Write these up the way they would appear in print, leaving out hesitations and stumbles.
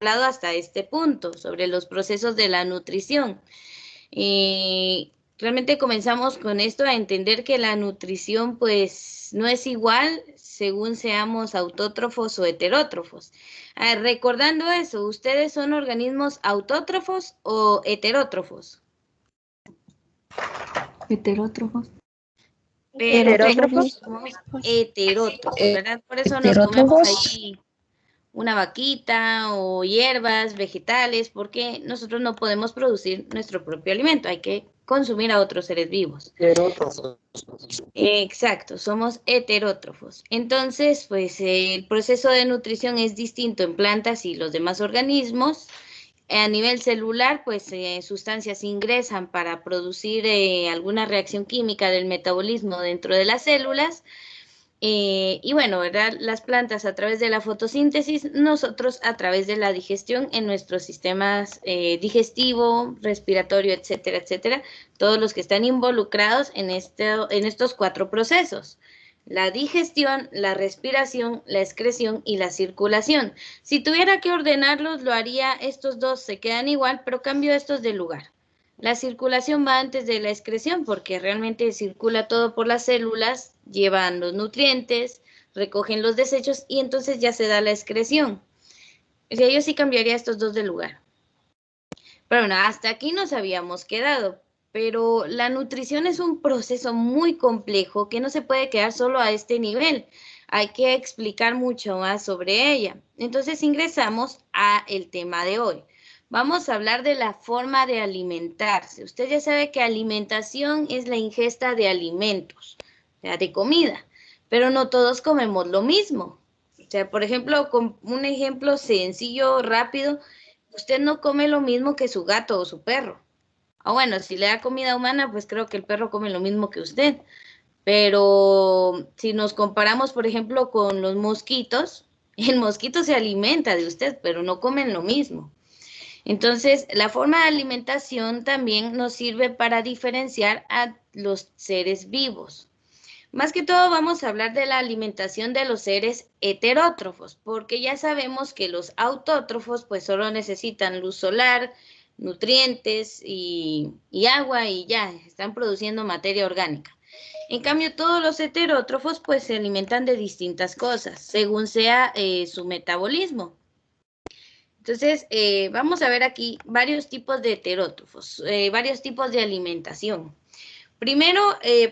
hablado hasta este punto, sobre los procesos de la nutrición. Realmente comenzamos con esto a entender que la nutrición pues no es igual según seamos autótrofos o heterótrofos. Recordando eso, ¿ustedes son organismos autótrofos o heterótrofos? Heterótrofos. Perfecto, Heterótrofos. somos heterótrofos, ¿verdad? Por eso nos comemos Heterótrofos. ahí una vaquita o hierbas, vegetales, porque nosotros no podemos producir nuestro propio alimento, hay que consumir a otros seres vivos. Heterótrofos. Exacto, somos heterótrofos. Entonces, pues el proceso de nutrición es distinto en plantas y los demás organismos. A nivel celular, pues sustancias ingresan para producir alguna reacción química del metabolismo dentro de las células. Y bueno, ¿verdad? Las plantas a través de la fotosíntesis, nosotros a través de la digestión en nuestros sistemas digestivo, respiratorio, etcétera, etcétera, todos los que están involucrados en estos 4 procesos. La digestión, la respiración, la excreción y la circulación. Si tuviera que ordenarlos, lo haría, estos 2 se quedan igual, pero cambio estos de lugar. La circulación va antes de la excreción porque realmente circula todo por las células, llevan los nutrientes, recogen los desechos y entonces ya se da la excreción. O sea, yo sí cambiaría estos 2 de lugar. Pero bueno, hasta aquí nos habíamos quedado. Pero la nutrición es un proceso muy complejo que no se puede quedar solo a este nivel. Hay que explicar mucho más sobre ella. Entonces ingresamos a el tema de hoy. Vamos a hablar de la forma de alimentarse. Usted ya sabe que alimentación es la ingesta de alimentos, o sea, de comida, pero no todos comemos lo mismo. O sea, por ejemplo, con un ejemplo sencillo, rápido, usted no come lo mismo que su gato o su perro. Ah, bueno, si le da comida humana, pues creo que el perro come lo mismo que usted. Pero si nos comparamos, por ejemplo, con los mosquitos, el mosquito se alimenta de usted, pero no comen lo mismo. Entonces, la forma de alimentación también nos sirve para diferenciar a los seres vivos. Más que todo vamos a hablar de la alimentación de los seres heterótrofos, porque ya sabemos que los autótrofos pues solo necesitan luz solar, nutrientes y agua y ya, están produciendo materia orgánica. En cambio, todos los heterótrofos pues se alimentan de distintas cosas, según sea su metabolismo. Entonces, vamos a ver aquí varios tipos de heterótrofos, varios tipos de alimentación. Primero,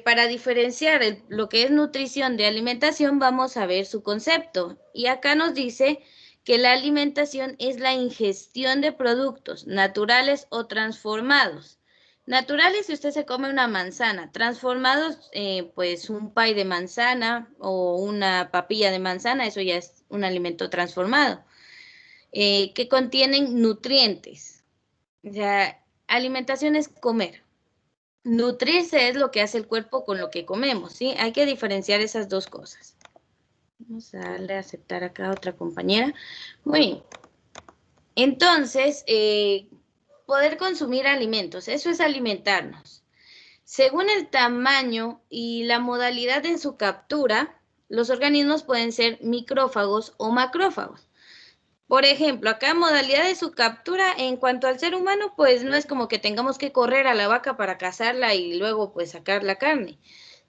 para diferenciar lo que es nutrición de alimentación, vamos a ver su concepto. Y acá nos dice que la alimentación es la ingestión de productos naturales o transformados. Naturales si usted se come una manzana, transformados pues un pay de manzana o una papilla de manzana, eso ya es un alimento transformado, que contienen nutrientes. O sea, alimentación es comer. Nutrirse es lo que hace el cuerpo con lo que comemos, ¿sí? Hay que diferenciar esas 2 cosas. Vamos a darle a aceptar acá a otra compañera. Muy bien. Entonces, poder consumir alimentos, eso es alimentarnos. Según el tamaño y la modalidad en su captura, los organismos pueden ser micrófagos o macrófagos. Por ejemplo, acá modalidad de su captura en cuanto al ser humano, pues no es como que tengamos que correr a la vaca para cazarla y luego pues sacar la carne,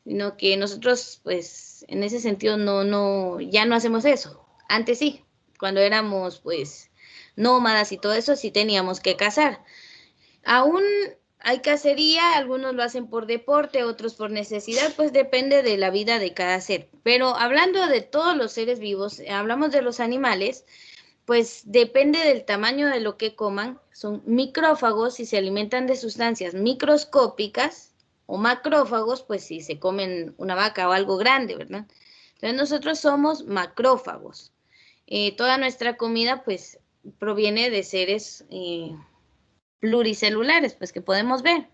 sino que nosotros pues en ese sentido ya no hacemos eso. Antes sí, cuando éramos pues nómadas y todo eso sí teníamos que cazar. Aún hay cacería, algunos lo hacen por deporte, otros por necesidad, pues depende de la vida de cada ser. Pero hablando de todos los seres vivos, hablamos de los animales, pues depende del tamaño de lo que coman, son micrófagos si se alimentan de sustancias microscópicas o macrófagos, pues si se comen una vaca o algo grande, ¿verdad? Entonces nosotros somos macrófagos. Toda nuestra comida pues proviene de seres pluricelulares, pues que podemos ver.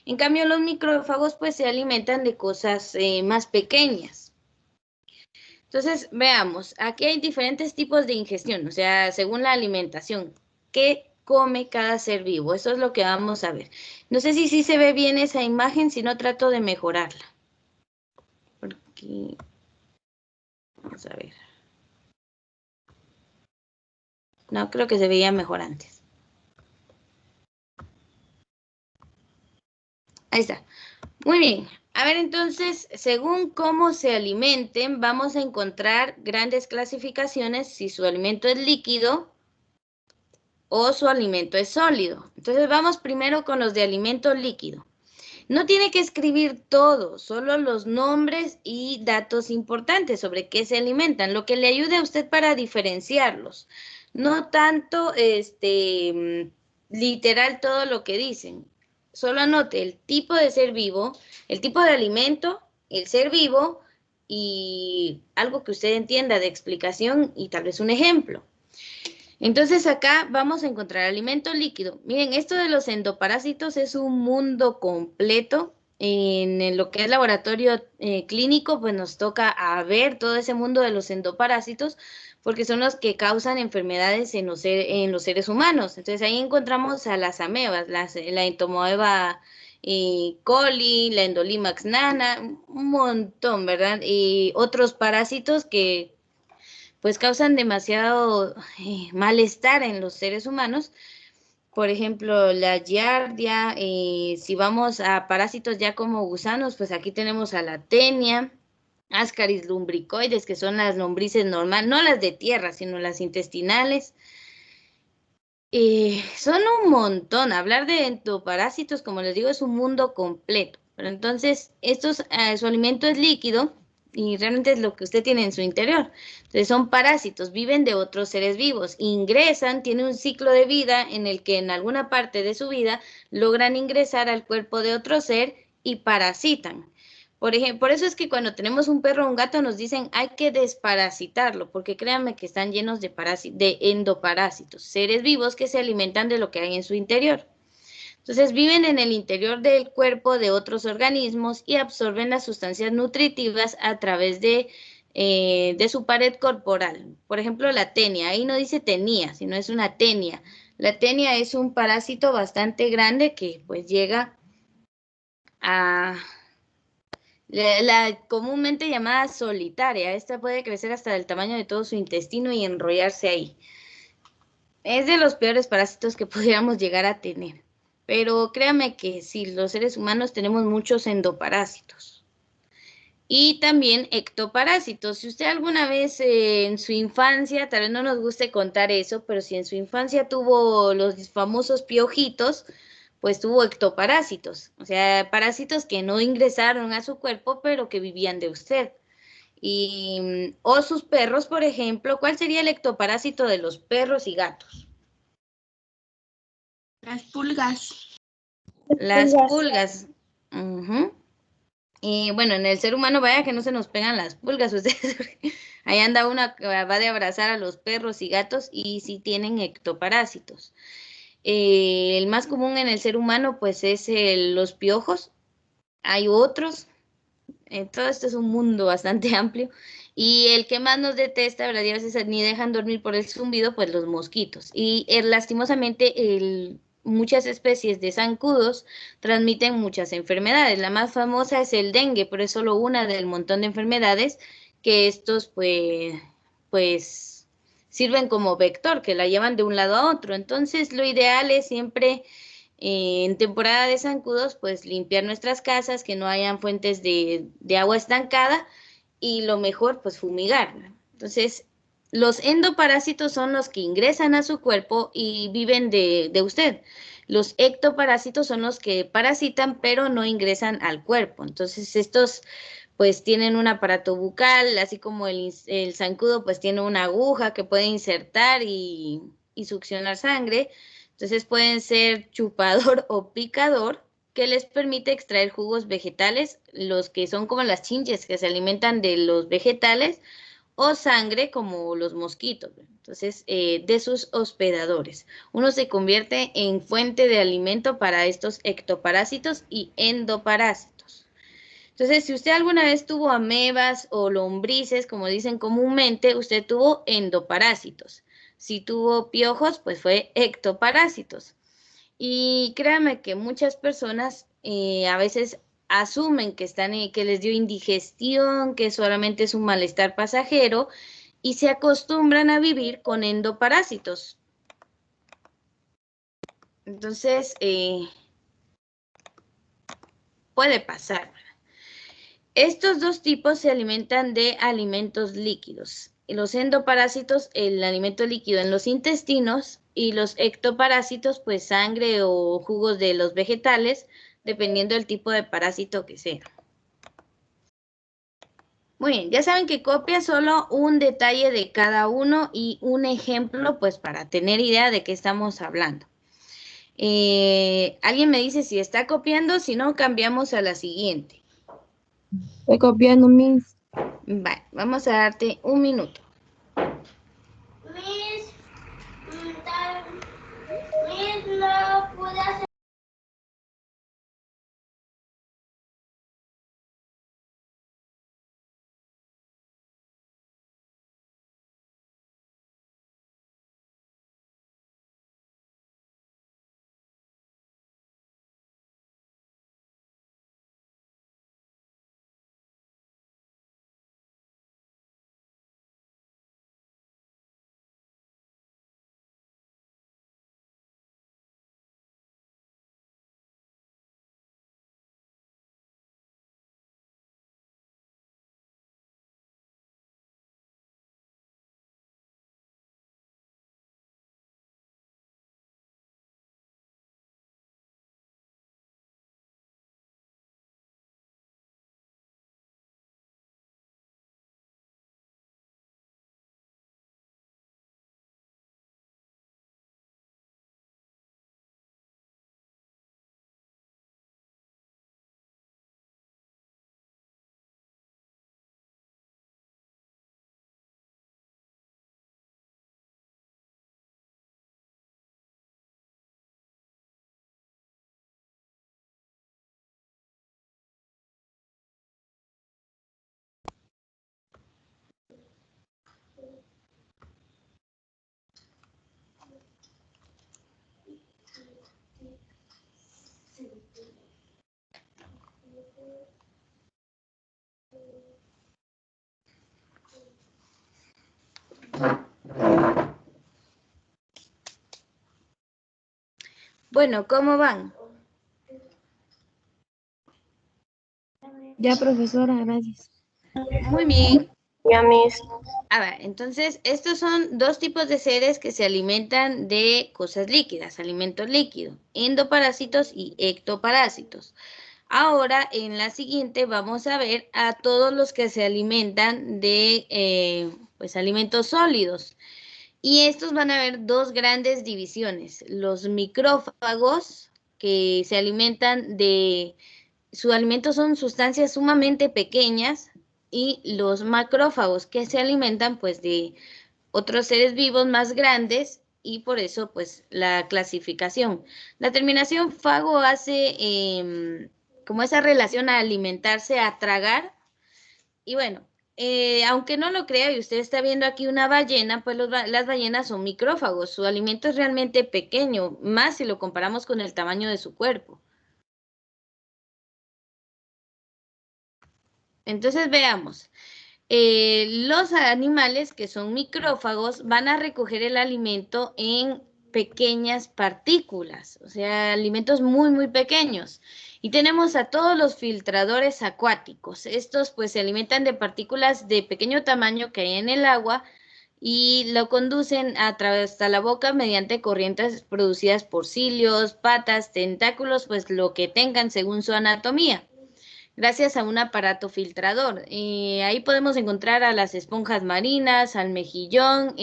En cambio los micrófagos pues se alimentan de cosas más pequeñas. Entonces, veamos, aquí hay diferentes tipos de ingestión, o sea, según la alimentación. ¿Qué come cada ser vivo? Eso es lo que vamos a ver. No sé si se ve bien esa imagen, si no trato de mejorarla. Porque, vamos a ver. No, creo que se veía mejor antes. Ahí está. Muy bien. A ver, entonces, según cómo se alimenten, vamos a encontrar grandes clasificaciones si su alimento es líquido o su alimento es sólido. Entonces, vamos primero con los de alimento líquido. No tiene que escribir todo, solo los nombres y datos importantes sobre qué se alimentan, lo que le ayude a usted para diferenciarlos. No tanto literal todo lo que dicen. Solo anote el tipo de ser vivo, el tipo de alimento, el ser vivo y algo que usted entienda de explicación y tal vez un ejemplo. Entonces acá vamos a encontrar alimento líquido. Miren, esto de los endoparásitos es un mundo completo. En lo que es laboratorio clínico, pues nos toca a ver todo ese mundo de los endoparásitos, porque son los que causan enfermedades en los seres humanos. Entonces ahí encontramos a las amebas, la Entomoeba coli, la Endolimax nana, un montón, ¿verdad? Y otros parásitos que pues causan demasiado malestar en los seres humanos. Por ejemplo, la giardia, si vamos a parásitos ya como gusanos, pues aquí tenemos a la tenia, Ascaris lumbricoides, que son las lombrices normales, no las de tierra, sino las intestinales. Son un montón. Hablar de endoparásitos, como les digo, es un mundo completo. Pero entonces, su alimento es líquido y realmente es lo que usted tiene en su interior. Entonces, son parásitos, viven de otros seres vivos, ingresan, tiene un ciclo de vida en el que en alguna parte de su vida logran ingresar al cuerpo de otro ser y parasitan. Por ejemplo, por eso es que cuando tenemos un perro o un gato nos dicen hay que desparasitarlo, porque créanme que están llenos de endoparásitos, seres vivos que se alimentan de lo que hay en su interior. Entonces viven en el interior del cuerpo de otros organismos y absorben las sustancias nutritivas a través de su pared corporal. Por ejemplo, la tenia, ahí no dice tenía, sino es una tenia. La tenia es un parásito bastante grande que pues llega a la comúnmente llamada solitaria. Esta puede crecer hasta el tamaño de todo su intestino y enrollarse ahí. Es de los peores parásitos que pudiéramos llegar a tener. Pero créame que sí, los seres humanos tenemos muchos endoparásitos. Y también ectoparásitos. Si usted alguna vez en su infancia, tal vez no nos guste contar eso, pero si en su infancia tuvo los famosos piojitos, pues tuvo ectoparásitos, o sea, parásitos que no ingresaron a su cuerpo, pero que vivían de usted. O sus perros, por ejemplo, ¿cuál sería el ectoparásito de los perros y gatos? Las pulgas. Las pulgas. Ujú. Y bueno, en el ser humano, vaya que no se nos pegan las pulgas, ustedes. Ahí anda una que va de abrazar a los perros y gatos y sí tienen ectoparásitos. El más común en el ser humano, pues, es los piojos. Hay otros. Todo esto es un mundo bastante amplio. Y el que más nos detesta, ¿verdad? Y a veces ni dejan dormir por el zumbido, pues los mosquitos. Y lastimosamente, muchas especies de zancudos transmiten muchas enfermedades. La más famosa es el dengue, pero es solo una del montón de enfermedades que estos, pues sirven como vector, que la llevan de un lado a otro. Entonces, lo ideal es siempre en temporada de zancudos, pues limpiar nuestras casas, que no hayan fuentes de agua estancada y lo mejor, pues fumigar. Entonces, los endoparásitos son los que ingresan a su cuerpo y viven de usted. Los ectoparásitos son los que parasitan, pero no ingresan al cuerpo. Entonces, estos pues tienen un aparato bucal, así como el zancudo pues tiene una aguja que puede insertar y succionar sangre. Entonces pueden ser chupador o picador, que les permite extraer jugos vegetales, los que son como las chinches que se alimentan de los vegetales, o sangre como los mosquitos. Entonces, de sus hospedadores. Uno se convierte en fuente de alimento para estos ectoparásitos y endoparásitos. Entonces, si usted alguna vez tuvo amebas o lombrices, como dicen comúnmente, usted tuvo endoparásitos. Si tuvo piojos, pues fue ectoparásitos. Y créanme que muchas personas a veces asumen que que les dio indigestión, que solamente es un malestar pasajero y se acostumbran a vivir con endoparásitos. Entonces, puede pasar. Estos dos tipos se alimentan de alimentos líquidos. Los endoparásitos, el alimento líquido en los intestinos, y los ectoparásitos, pues sangre o jugos de los vegetales, dependiendo del tipo de parásito que sea. Muy bien, ya saben que copia solo un detalle de cada uno y un ejemplo, pues para tener idea de qué estamos hablando. Alguien me dice si está copiando, si no, cambiamos a la siguiente. Estoy copiando, Miss. Vale, vamos a darte un minuto. Miss, no pude hacer. Bueno, ¿cómo van? Ya, profesora, gracias. Muy bien. Ya, Miss. A ver, entonces, estos son dos tipos de seres que se alimentan de cosas líquidas, alimentos líquidos, endoparásitos y ectoparásitos. Ahora, en la siguiente, vamos a ver a todos los que se alimentan de pues, alimentos sólidos. Y estos van a haber dos grandes divisiones. Los micrófagos, que se alimentan de... Sus alimentos son sustancias sumamente pequeñas, y los macrófagos, que se alimentan pues de otros seres vivos más grandes, y por eso pues la clasificación. La terminación fago hace como esa relación a alimentarse, a tragar, y bueno, aunque no lo crea y usted está viendo aquí una ballena, pues las ballenas son micrófagos, su alimento es realmente pequeño, más si lo comparamos con el tamaño de su cuerpo. Entonces veamos. Los animales que son micrófagos van a recoger el alimento en pequeñas partículas, o sea, alimentos muy, muy pequeños. Y tenemos a todos los filtradores acuáticos. Estos pues se alimentan de partículas de pequeño tamaño que hay en el agua y lo conducen a través hasta la boca mediante corrientes producidas por cilios, patas, tentáculos, pues lo que tengan según su anatomía, gracias a un aparato filtrador. Ahí podemos encontrar a las esponjas marinas, al mejillón,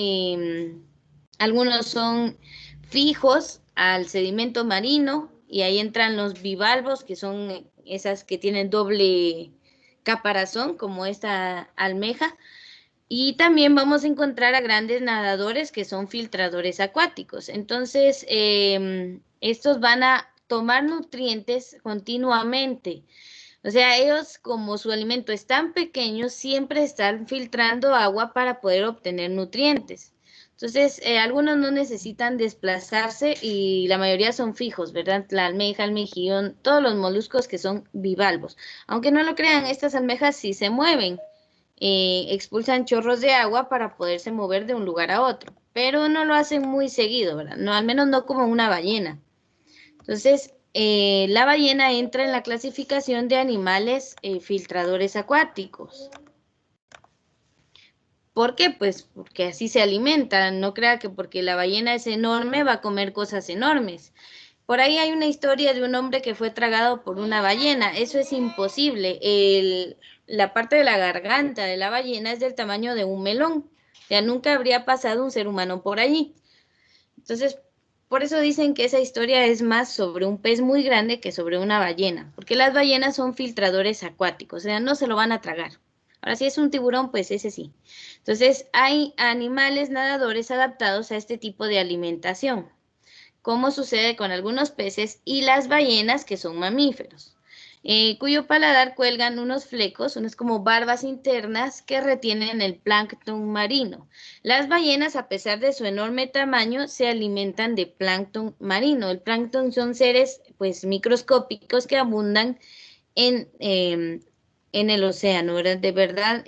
algunos son fijos al sedimento marino, y ahí entran los bivalvos, que son esas que tienen doble caparazón, como esta almeja. Y también vamos a encontrar a grandes nadadores que son filtradores acuáticos. Entonces, estos van a tomar nutrientes continuamente. O sea, ellos, como su alimento es tan pequeño, siempre están filtrando agua para poder obtener nutrientes. Entonces, algunos no necesitan desplazarse y la mayoría son fijos, ¿verdad? La almeja, el mejillón, todos los moluscos que son bivalvos. Aunque no lo crean, estas almejas sí se mueven, expulsan chorros de agua para poderse mover de un lugar a otro, pero no lo hacen muy seguido, ¿verdad? No, al menos no como una ballena. Entonces, la ballena entra en la clasificación de animales filtradores acuáticos. ¿Por qué? Pues porque así se alimentan. No crea que porque la ballena es enorme va a comer cosas enormes. Por ahí hay una historia de un hombre que fue tragado por una ballena. Eso es imposible. La parte de la garganta de la ballena es del tamaño de un melón. O sea, nunca habría pasado un ser humano por allí. Entonces, por eso dicen que esa historia es más sobre un pez muy grande que sobre una ballena, porque las ballenas son filtradores acuáticos, o sea, no se lo van a tragar. Ahora, si es un tiburón, pues ese sí. Entonces, hay animales nadadores adaptados a este tipo de alimentación, como sucede con algunos peces y las ballenas, que son mamíferos, cuyo paladar cuelgan unos flecos, unas como barbas internas que retienen el plancton marino. Las ballenas, a pesar de su enorme tamaño, se alimentan de plancton marino. El plancton son seres pues microscópicos que abundan en el océano, ¿verdad? De verdad,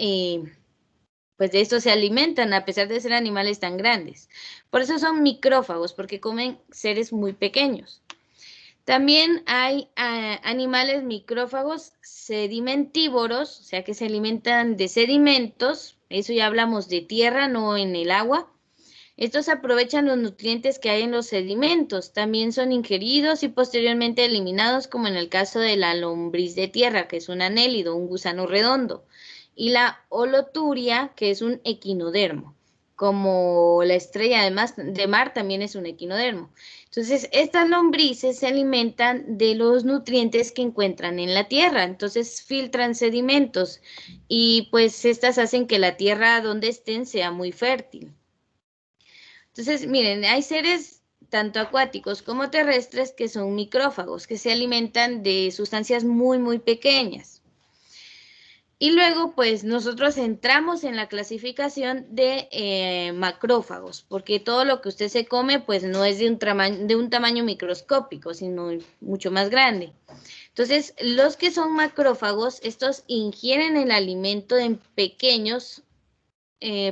pues de esto se alimentan a pesar de ser animales tan grandes. Por eso son micrófagos, porque comen seres muy pequeños. También hay animales micrófagos sedimentívoros, o sea que se alimentan de sedimentos, eso ya hablamos de tierra, no en el agua. Estos aprovechan los nutrientes que hay en los sedimentos, también son ingeridos y posteriormente eliminados, como en el caso de la lombriz de tierra, que es un anélido, un gusano redondo, y la holoturia, que es un equinodermo, como la estrella de mar también es un equinodermo. Entonces, estas lombrices se alimentan de los nutrientes que encuentran en la tierra, entonces filtran sedimentos y pues estas hacen que la tierra donde estén sea muy fértil. Entonces, miren, hay seres tanto acuáticos como terrestres que son micrófagos, que se alimentan de sustancias muy, muy pequeñas. Y luego, pues, nosotros entramos en la clasificación de macrófagos, porque todo lo que usted se come, pues, no es de un tamaño microscópico, sino mucho más grande. Entonces, los que son macrófagos, estos ingieren el alimento en pequeños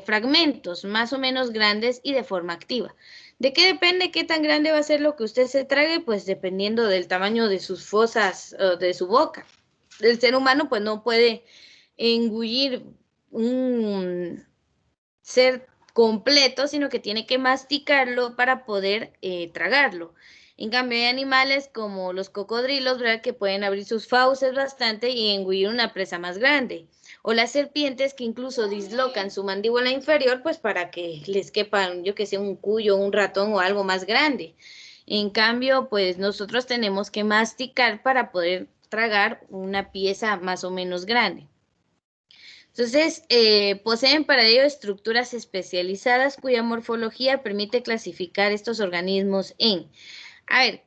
fragmentos más o menos grandes y de forma activa. ¿De qué depende qué tan grande va a ser lo que usted se trague? Pues dependiendo del tamaño de sus fosas, de su boca. El ser humano pues no puede engullir un ser completo, sino que tiene que masticarlo para poder tragarlo. En cambio, hay animales como los cocodrilos, ¿verdad?, que pueden abrir sus fauces bastante y engullir una presa más grande. O las serpientes que incluso dislocan su mandíbula inferior, pues para que les quepan, yo que sé, un cuyo, un ratón o algo más grande. En cambio, pues nosotros tenemos que masticar para poder tragar una pieza más o menos grande. Entonces, poseen para ello estructuras especializadas cuya morfología permite clasificar estos organismos en, a ver,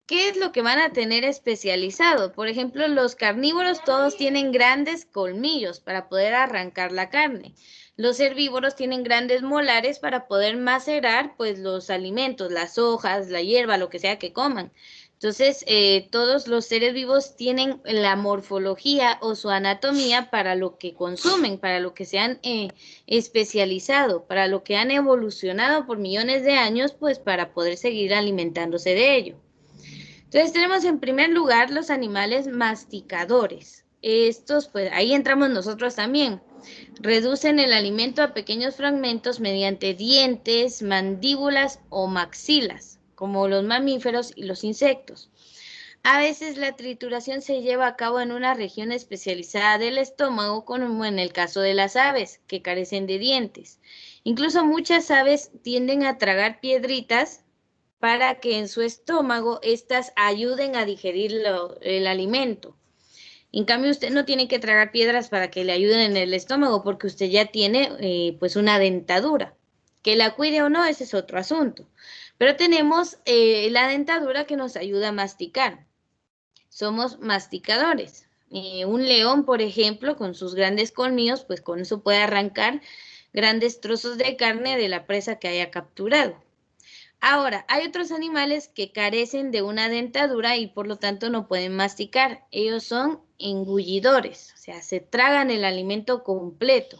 ¿qué es lo que van a tener especializado? Por ejemplo, los carnívoros todos tienen grandes colmillos para poder arrancar la carne. Los herbívoros tienen grandes molares para poder macerar pues los alimentos, las hojas, la hierba, lo que sea que coman. Entonces, todos los seres vivos tienen la morfología o su anatomía para lo que consumen, para lo que se han especializado, para lo que han evolucionado por millones de años, pues para poder seguir alimentándose de ello. Entonces tenemos en primer lugar los animales masticadores. Estos, pues ahí entramos nosotros también. Reducen el alimento a pequeños fragmentos mediante dientes, mandíbulas o maxilas, como los mamíferos y los insectos. A veces la trituración se lleva a cabo en una región especializada del estómago, como en el caso de las aves, que carecen de dientes. Incluso muchas aves tienden a tragar piedritas para que en su estómago éstas ayuden a digerir el alimento. En cambio, usted no tiene que tragar piedras para que le ayuden en el estómago, porque usted ya tiene pues una dentadura. Que la cuide o no, ese es otro asunto. Pero tenemos la dentadura que nos ayuda a masticar. Somos masticadores. Un león, por ejemplo, con sus grandes colmillos, pues con eso puede arrancar grandes trozos de carne de la presa que haya capturado. Ahora, hay otros animales que carecen de una dentadura y por lo tanto no pueden masticar. Ellos son engullidores, o sea, se tragan el alimento completo.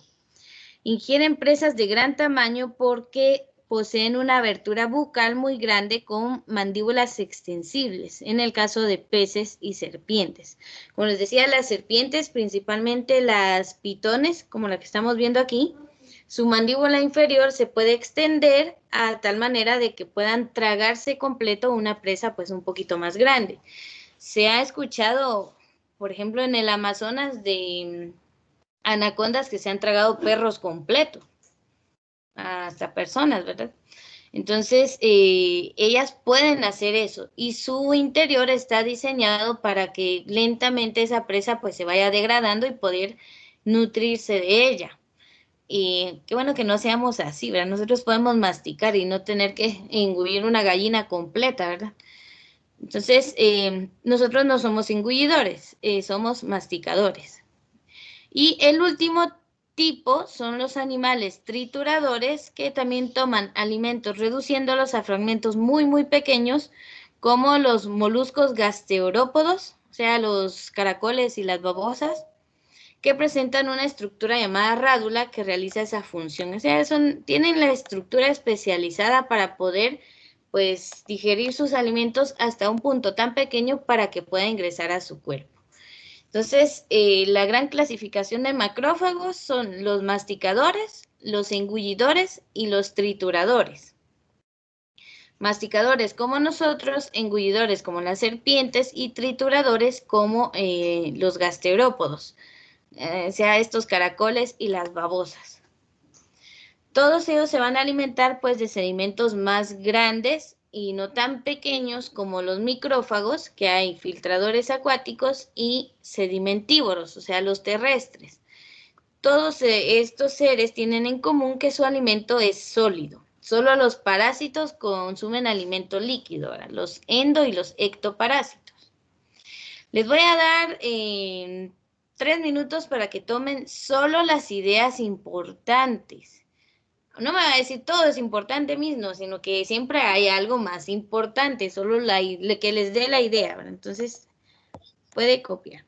Ingieren presas de gran tamaño porque poseen una abertura bucal muy grande con mandíbulas extensibles, en el caso de peces y serpientes. Como les decía, las serpientes, principalmente las pitones, como la que estamos viendo aquí, su mandíbula inferior se puede extender a tal manera de que puedan tragarse completo una presa pues un poquito más grande. Se ha escuchado, por ejemplo, en el Amazonas de anacondas que se han tragado perros completos, hasta personas, ¿verdad? Entonces, ellas pueden hacer eso y su interior está diseñado para que lentamente esa presa pues se vaya degradando y poder nutrirse de ella. Y qué bueno que no seamos así, ¿verdad? Nosotros podemos masticar y no tener que engullir una gallina completa, ¿verdad? Entonces, nosotros no somos engullidores, somos masticadores. Y el último tipo son los animales trituradores que también toman alimentos reduciéndolos a fragmentos muy, muy pequeños, como los moluscos gasterópodos, o sea, los caracoles y las babosas, que presentan una estructura llamada rádula que realiza esa función. O sea, tienen la estructura especializada para poder, pues, digerir sus alimentos hasta un punto tan pequeño para que pueda ingresar a su cuerpo. Entonces, la gran clasificación de macrófagos son los masticadores, los engullidores y los trituradores. Masticadores como nosotros, engullidores como las serpientes y trituradores como los gasterópodos, sea estos caracoles y las babosas. Todos ellos se van a alimentar pues de sedimentos más grandes y no tan pequeños como los micrófagos, que hay filtradores acuáticos y sedimentívoros, o sea, los terrestres. Todos estos seres tienen en común que su alimento es sólido. Solo los parásitos consumen alimento líquido, ¿verdad? Los endo y los ectoparásitos. Les voy a dar 3 minutos para que tomen solo las ideas importantes. No me va a decir todo es importante mismo, sino que siempre hay algo más importante, solo que les dé la idea, ¿verdad? Entonces, puede copiar.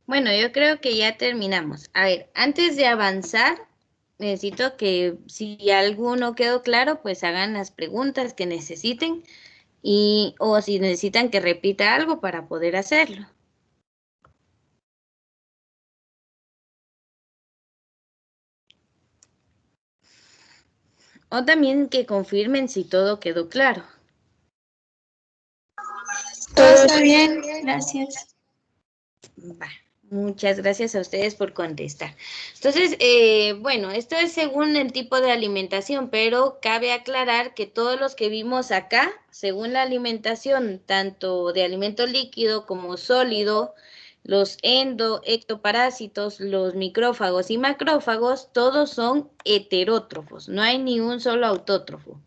Bueno, yo creo que ya terminamos. A ver, antes de avanzar, necesito que si alguno quedó claro, pues hagan las preguntas que necesiten o si necesitan que repita algo para poder hacerlo. O también que confirmen si todo quedó claro. Todo está bien, gracias. Va, muchas gracias a ustedes por contestar. Entonces, bueno, esto es según el tipo de alimentación, pero cabe aclarar que todos los que vimos acá, según la alimentación, tanto de alimento líquido como sólido, los ectoparásitos, los micrófagos y macrófagos, todos son heterótrofos, no hay ni un solo autótrofo.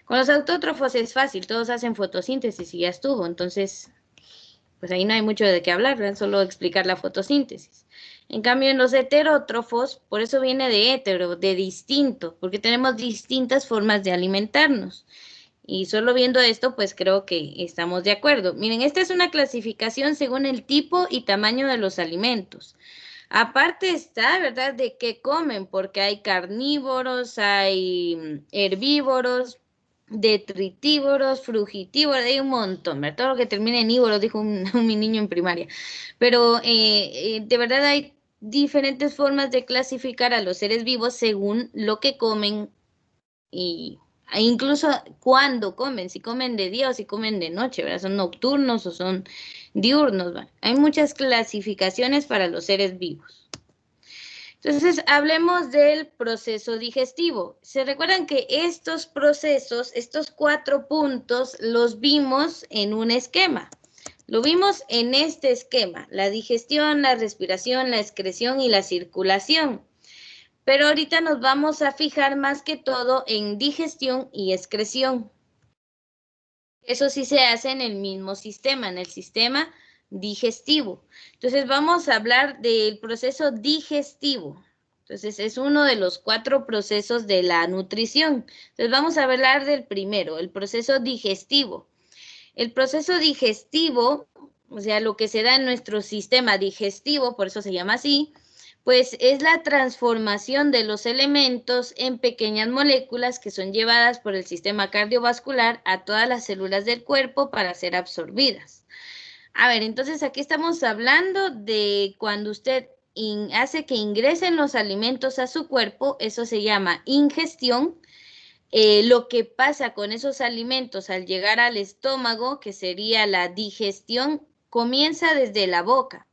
Con los autótrofos es fácil, todos hacen fotosíntesis y ya estuvo, entonces pues ahí no hay mucho de qué hablar, ¿verdad? Solo explicar la fotosíntesis. En cambio, en los heterótrofos, por eso viene de hetero, de distinto, porque tenemos distintas formas de alimentarnos. Y solo viendo esto, pues creo que estamos de acuerdo. Miren, esta es una clasificación según el tipo y tamaño de los alimentos. Aparte está, ¿verdad?, de qué comen, porque hay carnívoros, hay herbívoros, detritívoros, frugitívoros, hay un montón, ¿verdad? Todo lo que termine en ívoros, dijo mi niño en primaria. Pero de verdad hay diferentes formas de clasificar a los seres vivos según lo que comen e incluso cuándo comen, si comen de día o si comen de noche, ¿verdad? Son nocturnos o son diurnos, ¿verdad? Hay muchas clasificaciones para los seres vivos. Entonces, hablemos del proceso digestivo. ¿Se recuerdan que estos procesos, estos 4 puntos, los vimos en un esquema? Lo vimos en este esquema, la digestión, la respiración, la excreción y la circulación. Pero ahorita nos vamos a fijar más que todo en digestión y excreción. Eso sí se hace en el mismo sistema, en el sistema digestivo. Entonces vamos a hablar del proceso digestivo. Entonces es uno de los 4 procesos de la nutrición. Entonces vamos a hablar del primero, el proceso digestivo. El proceso digestivo, o sea, lo que se da en nuestro sistema digestivo, por eso se llama así, pues es la transformación de los elementos en pequeñas moléculas que son llevadas por el sistema cardiovascular a todas las células del cuerpo para ser absorbidas. A ver, entonces aquí estamos hablando de cuando usted hace que ingresen los alimentos a su cuerpo, eso se llama ingestión. Lo que pasa con esos alimentos al llegar al estómago, que sería la digestión, comienza desde la boca.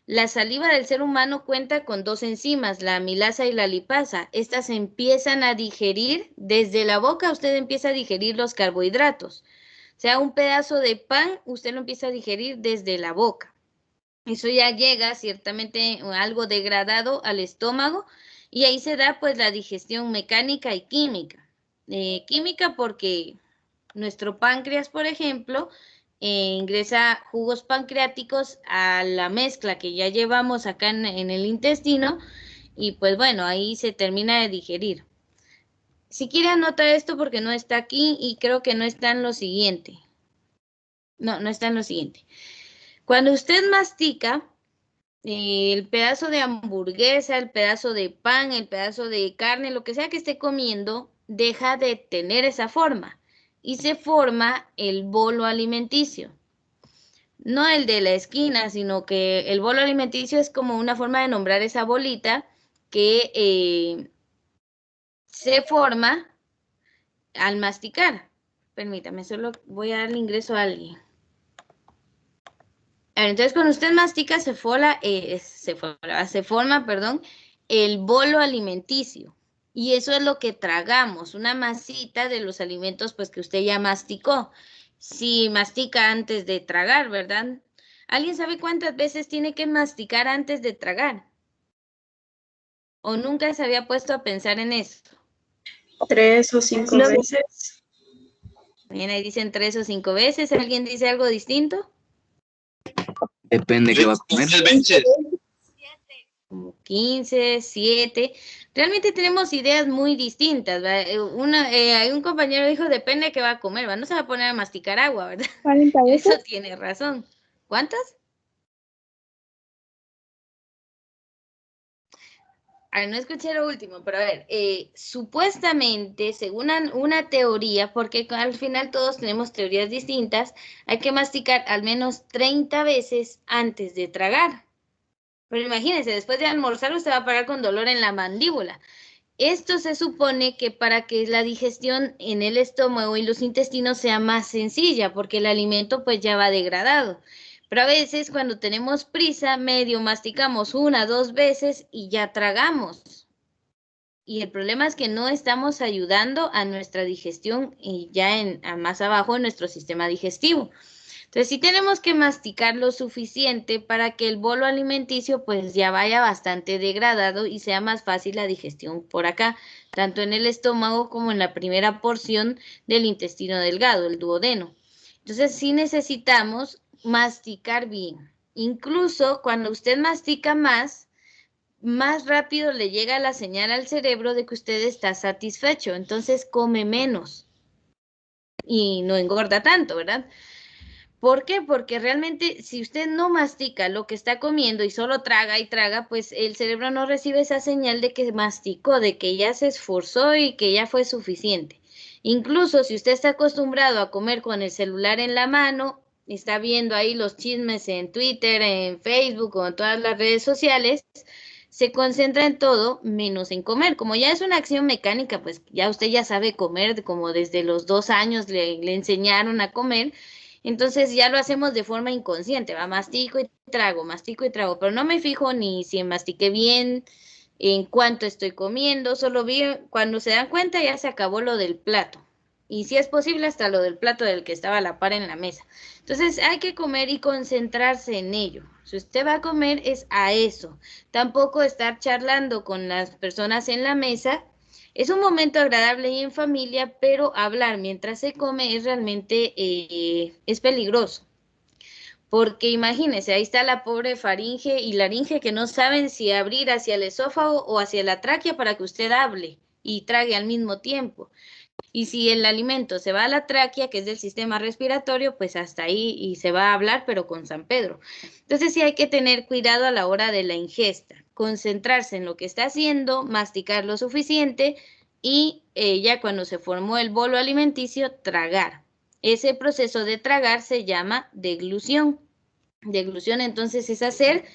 La saliva del ser humano cuenta con 2 enzimas, la amilasa y la lipasa. Estas empiezan a digerir, desde la boca usted empieza a digerir los carbohidratos. O sea, un pedazo de pan, usted lo empieza a digerir desde la boca. Eso ya llega ciertamente algo degradado al estómago y ahí se da pues la digestión mecánica y química. Química porque nuestro páncreas, por ejemplo, ingresa jugos pancreáticos a la mezcla que ya llevamos acá en el intestino y pues bueno, ahí se termina de digerir. Si quiere anotar esto porque no está aquí y creo que no está en lo siguiente. No está en lo siguiente. Cuando usted mastica, el pedazo de hamburguesa, el pedazo de pan, el pedazo de carne, lo que sea que esté comiendo, deja de tener esa forma y se forma el bolo alimenticio. No el de la esquina, sino que el bolo alimenticio es como una forma de nombrar esa bolita que se forma al masticar. Permítame, solo voy a darle ingreso a alguien. Entonces, cuando usted mastica, se forma, perdón, el bolo alimenticio. Y eso es lo que tragamos, una masita de los alimentos pues que usted ya masticó. Si mastica antes de tragar, ¿verdad? ¿Alguien sabe cuántas veces tiene que masticar antes de tragar? ¿O nunca se había puesto a pensar en esto? 3 o 5 veces. Bien, ahí dicen 3 o 5 veces. ¿Alguien dice algo distinto? Depende qué va a comer. 15, 7. Realmente tenemos ideas muy distintas, ¿verdad? Hay un compañero dijo, depende de qué va a comer, ¿verdad? No se va a poner a masticar agua, ¿verdad? 40 Eso veces. tiene razón. ¿Cuántas? A ver, no escuché lo último, pero a ver, supuestamente, según una teoría, porque al final todos tenemos teorías distintas, hay que masticar al menos 30 veces antes de tragar. Pero imagínense, después de almorzar usted va a parar con dolor en la mandíbula. Esto se supone que para que la digestión en el estómago y los intestinos sea más sencilla, porque el alimento pues ya va degradado. Pero a veces cuando tenemos prisa, medio masticamos 1, 2 veces y ya tragamos. Y el problema es que no estamos ayudando a nuestra digestión y ya más abajo en nuestro sistema digestivo. Entonces sí tenemos que masticar lo suficiente para que el bolo alimenticio pues ya vaya bastante degradado y sea más fácil la digestión por acá, tanto en el estómago como en la primera porción del intestino delgado, el duodeno. Entonces sí necesitamos masticar bien. Incluso cuando usted mastica más rápido le llega la señal al cerebro de que usted está satisfecho, entonces come menos y no engorda tanto, ¿verdad? ¿Por qué? Porque realmente si usted no mastica lo que está comiendo y solo traga y traga, pues el cerebro no recibe esa señal de que masticó, de que ya se esforzó y que ya fue suficiente. Incluso si usted está acostumbrado a comer con el celular en la mano, está viendo ahí los chismes en Twitter, en Facebook o en todas las redes sociales, se concentra en todo menos en comer. Como ya es una acción mecánica, pues ya usted ya sabe comer, como desde los 2 años le enseñaron a comer, entonces ya lo hacemos de forma inconsciente, va, mastico y trago, pero no me fijo ni si mastiqué bien, en cuánto estoy comiendo, solo vi, cuando se dan cuenta ya se acabó lo del plato. Y si es posible hasta lo del plato del que estaba a la par en la mesa. Entonces hay que comer y concentrarse en ello. Si usted va a comer es a eso. Tampoco estar charlando con las personas en la mesa. Es un momento agradable y en familia, pero hablar mientras se come es realmente es peligroso. Porque imagínese, ahí está la pobre faringe y laringe que no saben si abrir hacia el esófago o hacia la tráquea para que usted hable y trague al mismo tiempo. Y si el alimento se va a la tráquea, que es del sistema respiratorio, pues hasta ahí y se va a hablar, pero con San Pedro. Entonces sí hay que tener cuidado a la hora de la ingesta, concentrarse en lo que está haciendo, masticar lo suficiente y ya cuando se formó el bolo alimenticio, tragar. Ese proceso de tragar se llama deglución. Deglución entonces es hacer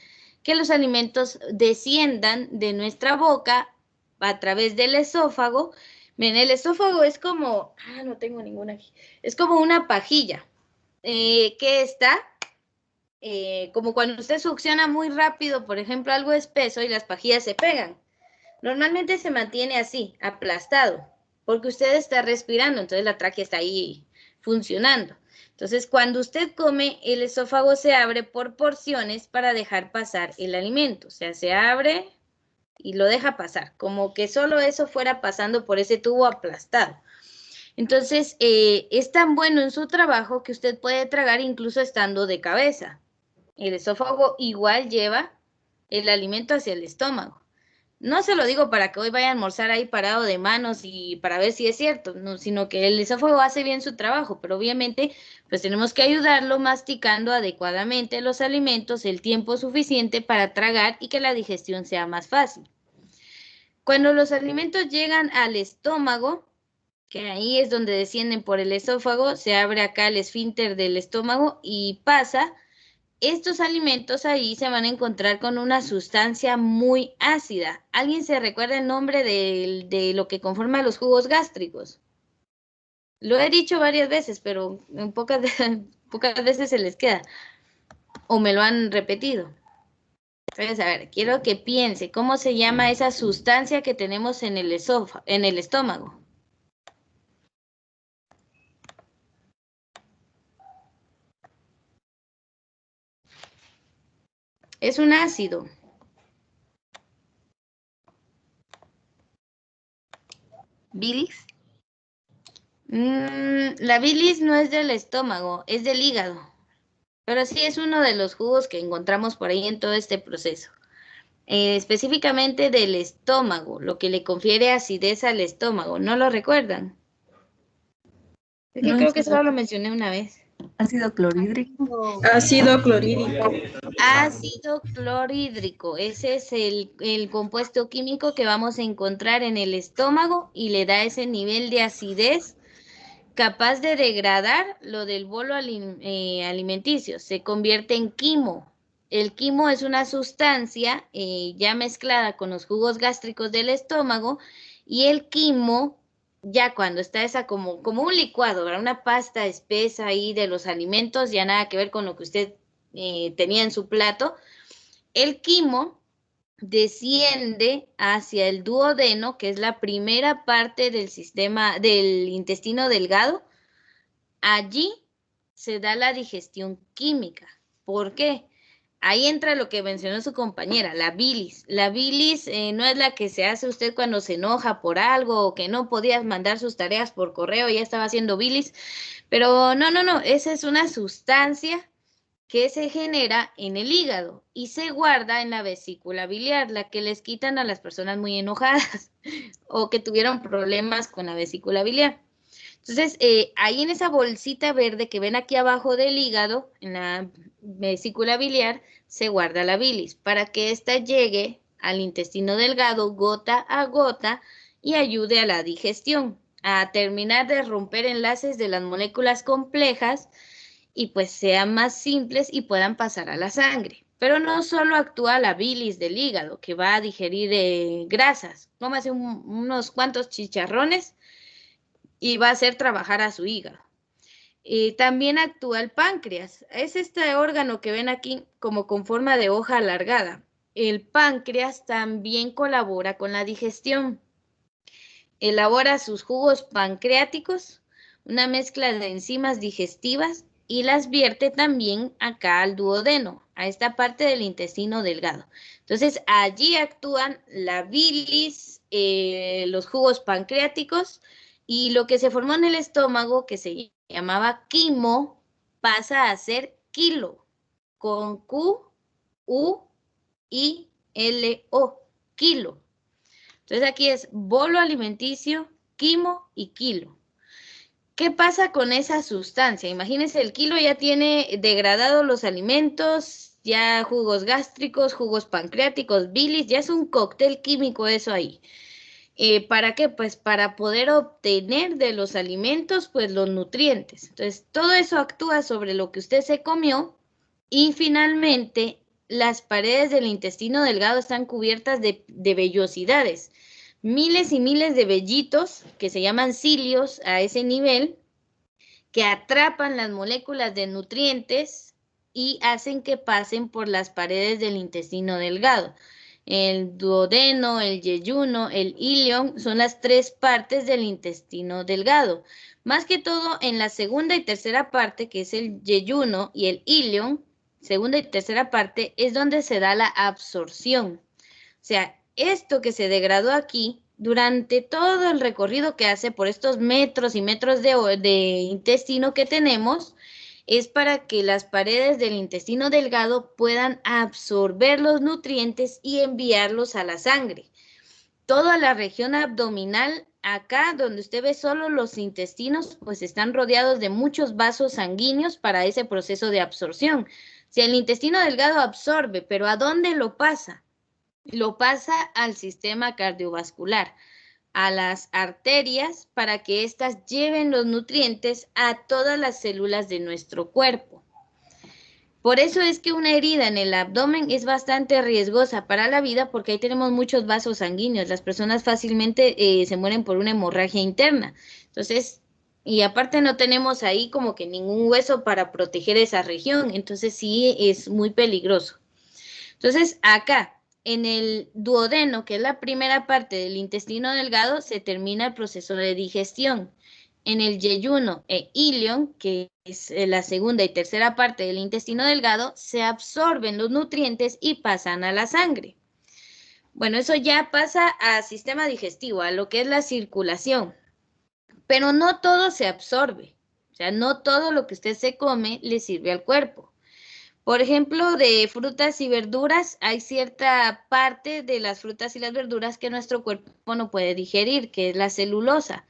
que los alimentos desciendan de nuestra boca a través del esófago. Miren, el esófago es como, no tengo ninguna aquí, es como una pajilla que está, como cuando usted succiona muy rápido, por ejemplo, algo espeso y las pajillas se pegan. Normalmente se mantiene así, aplastado, porque usted está respirando, entonces la tráquea está ahí funcionando. Entonces, cuando usted come, el esófago se abre por porciones para dejar pasar el alimento. O sea, se abre y lo deja pasar, como que solo eso fuera pasando por ese tubo aplastado. Entonces, es tan bueno en su trabajo que usted puede tragar incluso estando de cabeza. El esófago igual lleva el alimento hacia el estómago. No se lo digo para que hoy vaya a almorzar ahí parado de manos y para ver si es cierto, no, sino que el esófago hace bien su trabajo, pero obviamente pues tenemos que ayudarlo masticando adecuadamente los alimentos el tiempo suficiente para tragar y que la digestión sea más fácil. Cuando los alimentos llegan al estómago, que ahí es donde descienden por el esófago, se abre acá el esfínter del estómago y pasa. Estos alimentos ahí se van a encontrar con una sustancia muy ácida. ¿Alguien se recuerda el nombre de lo que conforma los jugos gástricos? Lo he dicho varias veces, pero en pocas veces se les queda. O me lo han repetido. Entonces, a ver, quiero que piense, ¿cómo se llama esa sustancia que tenemos en el estómago? Es un ácido. ¿Bilis? La bilis no es del estómago, es del hígado. Pero sí es uno de los jugos que encontramos por ahí en todo este proceso. Específicamente del estómago, lo que le confiere acidez al estómago. ¿No lo recuerdan? Es que creo que solo lo mencioné una vez. Ácido clorhídrico. Ácido clorhídrico. ácido clorhídrico. Ese es el compuesto químico que vamos a encontrar en el estómago y le da ese nivel de acidez capaz de degradar lo del bolo alimenticio. Se convierte en quimo. El quimo es una sustancia ya mezclada con los jugos gástricos del estómago y el quimo, ya cuando está esa como un licuado, ¿verdad? Una pasta espesa ahí de los alimentos, ya nada que ver con lo que usted tenía en su plato. El quimo desciende hacia el duodeno, que es la primera parte del sistema del intestino delgado. Allí se da la digestión química. ¿Por qué? Ahí entra lo que mencionó su compañera, la bilis. La bilis no es la que se hace usted cuando se enoja por algo o que no podía mandar sus tareas por correo, ya estaba haciendo bilis. Pero no, esa es una sustancia que se genera en el hígado y se guarda en la vesícula biliar, la que les quitan a las personas muy enojadas o que tuvieron problemas con la vesícula biliar. Entonces, ahí en esa bolsita verde que ven aquí abajo del hígado, en la vesícula biliar, se guarda la bilis para que ésta llegue al intestino delgado gota a gota y ayude a la digestión, a terminar de romper enlaces de las moléculas complejas y pues sean más simples y puedan pasar a la sangre. Pero no solo actúa la bilis del hígado, que va a digerir grasas. Cómase unos cuantos chicharrones y va a hacer trabajar a su hígado. También actúa el páncreas. Es este órgano que ven aquí como con forma de hoja alargada. El páncreas también colabora con la digestión. Elabora sus jugos pancreáticos, una mezcla de enzimas digestivas, y las vierte también acá al duodeno, a esta parte del intestino delgado. Entonces, allí actúan la bilis, los jugos pancreáticos, y lo que se formó en el estómago, que se llamaba quimo, pasa a ser kilo, con Q, U, I, L, O, kilo. Entonces aquí es bolo alimenticio, quimo y kilo. ¿Qué pasa con esa sustancia? Imagínense, el kilo ya tiene degradados los alimentos, ya jugos gástricos, jugos pancreáticos, bilis, ya es un cóctel químico eso ahí. ¿Para qué? Pues para poder obtener de los alimentos, pues los nutrientes. Entonces, todo eso actúa sobre lo que usted se comió y finalmente las paredes del intestino delgado están cubiertas de vellosidades. Miles y miles de vellitos que se llaman cilios a ese nivel que atrapan las moléculas de nutrientes y hacen que pasen por las paredes del intestino delgado. El duodeno, el yeyuno, el ilion son las tres partes del intestino delgado. Más que todo en la segunda y tercera parte, que es el yeyuno y el ilion, segunda y tercera parte, es donde se da la absorción. O sea, esto que se degradó aquí, durante todo el recorrido que hace por estos metros y metros de intestino que tenemos, es para que las paredes del intestino delgado puedan absorber los nutrientes y enviarlos a la sangre. Toda la región abdominal, acá donde usted ve solo los intestinos, pues están rodeados de muchos vasos sanguíneos para ese proceso de absorción. Si el intestino delgado absorbe, ¿pero a dónde lo pasa? Lo pasa al sistema cardiovascular, a las arterias, para que éstas lleven los nutrientes a todas las células de nuestro cuerpo. Por eso es que una herida en el abdomen es bastante riesgosa para la vida, porque ahí tenemos muchos vasos sanguíneos. Las personas fácilmente se mueren por una hemorragia interna. Entonces, y aparte no tenemos ahí como que ningún hueso para proteger esa región. Entonces sí es muy peligroso. Entonces acá, en el duodeno, que es la primera parte del intestino delgado, se termina el proceso de digestión. En el yeyuno e ilion, que es la segunda y tercera parte del intestino delgado, se absorben los nutrientes y pasan a la sangre. Bueno, eso ya pasa al sistema digestivo, a lo que es la circulación. Pero no todo se absorbe. O sea, no todo lo que usted se come le sirve al cuerpo. Por ejemplo, de frutas y verduras, hay cierta parte de las frutas y las verduras que nuestro cuerpo no puede digerir, que es la celulosa.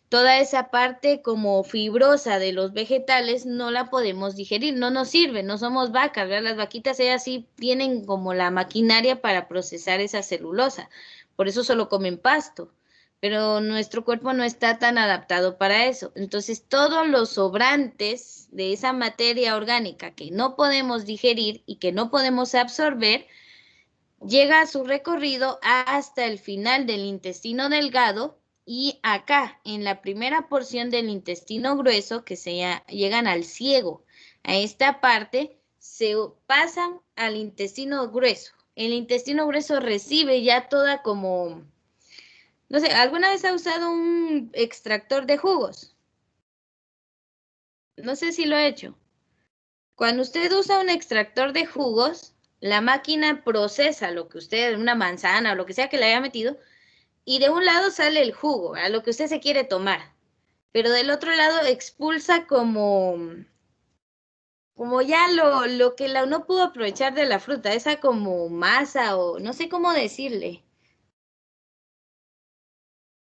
toda esa parte como fibrosa de los vegetales no la podemos digerir, no nos sirve, no somos vacas, ¿verdad? Las vaquitas ellas sí tienen como la maquinaria para procesar esa celulosa, por eso solo comen pasto, pero nuestro cuerpo no está tan adaptado para eso. Entonces, todos los sobrantes de esa materia orgánica que no podemos digerir y que no podemos absorber, llega a su recorrido hasta el final del intestino delgado y acá, en la primera porción del intestino grueso, que llegan al ciego, a esta parte, se pasan al intestino grueso. El intestino grueso recibe ya toda como, no sé, ¿alguna vez ha usado un extractor de jugos? No sé si lo ha hecho. Cuando usted usa un extractor de jugos, la máquina procesa lo que usted, una manzana o lo que sea que le haya metido, y de un lado sale el jugo, a lo que usted se quiere tomar, pero del otro lado expulsa como ya lo que no pudo aprovechar de la fruta, esa como masa o no sé cómo decirle,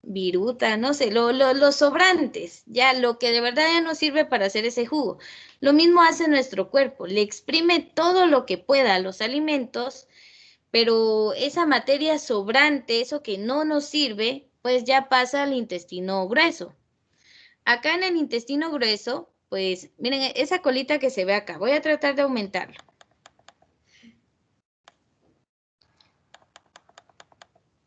viruta, no sé, los sobrantes, ya lo que de verdad ya no sirve para hacer ese jugo. Lo mismo hace nuestro cuerpo, le exprime todo lo que pueda a los alimentos, pero esa materia sobrante, eso que no nos sirve, pues ya pasa al intestino grueso. Acá en el intestino grueso, pues miren esa colita que se ve acá, voy a tratar de aumentarlo.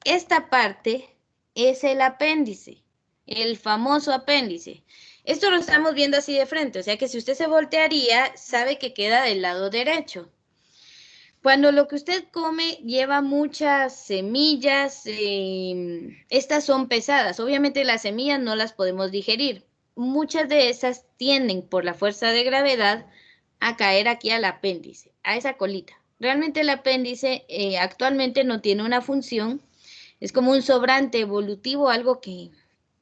Esta parte es el apéndice, el famoso apéndice. Esto lo estamos viendo así de frente, o sea que si usted se voltearía, sabe que queda del lado derecho. Cuando lo que usted come lleva muchas semillas, estas son pesadas. Obviamente las semillas no las podemos digerir. Muchas de esas tienden por la fuerza de gravedad a caer aquí al apéndice, a esa colita. Realmente el apéndice actualmente no tiene una función, es como un sobrante evolutivo, algo que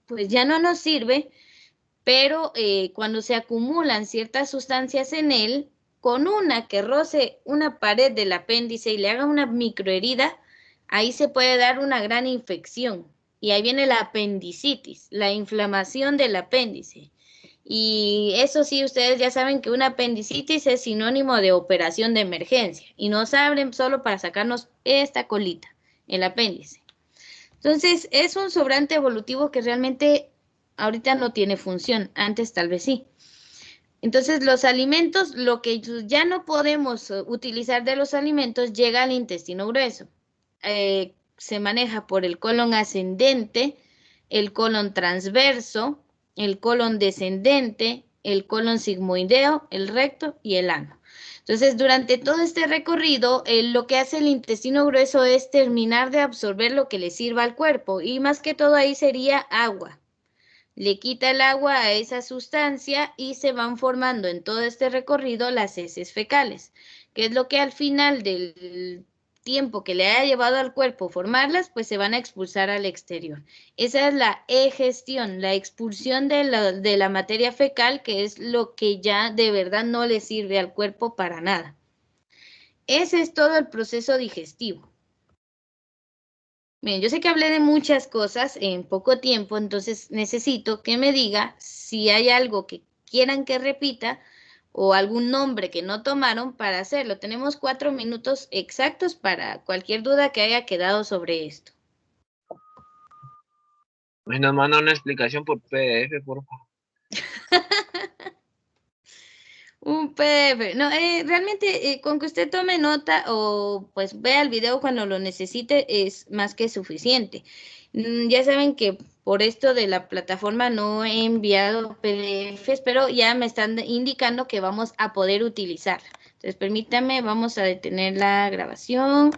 pues ya no nos sirve, pero cuando se acumulan ciertas sustancias en él, con una que roce una pared del apéndice y le haga una microherida, ahí se puede dar una gran infección. Y ahí viene la apendicitis, la inflamación del apéndice. Y eso sí, ustedes ya saben que una apendicitis es sinónimo de operación de emergencia. Y nos abren solo para sacarnos esta colita, el apéndice. Entonces, es un sobrante evolutivo que realmente ahorita no tiene función, antes tal vez sí. Entonces, los alimentos, lo que ya no podemos utilizar de los alimentos, llega al intestino grueso. Se maneja por el colon ascendente, el colon transverso, el colon descendente, el colon sigmoideo, el recto y el ano. Entonces, durante todo este recorrido, lo que hace el intestino grueso es terminar de absorber lo que le sirva al cuerpo y más que todo ahí sería agua. Le quita el agua a esa sustancia y se van formando en todo este recorrido las heces fecales, que es lo que al final del tiempo que le haya llevado al cuerpo formarlas, pues se van a expulsar al exterior. Esa es la egestión, la expulsión de la materia fecal, que es lo que ya de verdad no le sirve al cuerpo para nada. Ese es todo el proceso digestivo. Bien, yo sé que hablé de muchas cosas en poco tiempo, entonces necesito que me diga si hay algo que quieran que repita o algún nombre que no tomaron para hacerlo. Tenemos 4 minutos exactos para cualquier duda que haya quedado sobre esto. Pues nos manda una explicación por PDF, por favor. Un PDF. No, realmente con que usted tome nota o pues vea el video cuando lo necesite es más que suficiente. Ya saben que por esto de la plataforma no he enviado PDFs, pero ya me están indicando que vamos a poder utilizarla. Entonces, permítame, vamos a detener la grabación.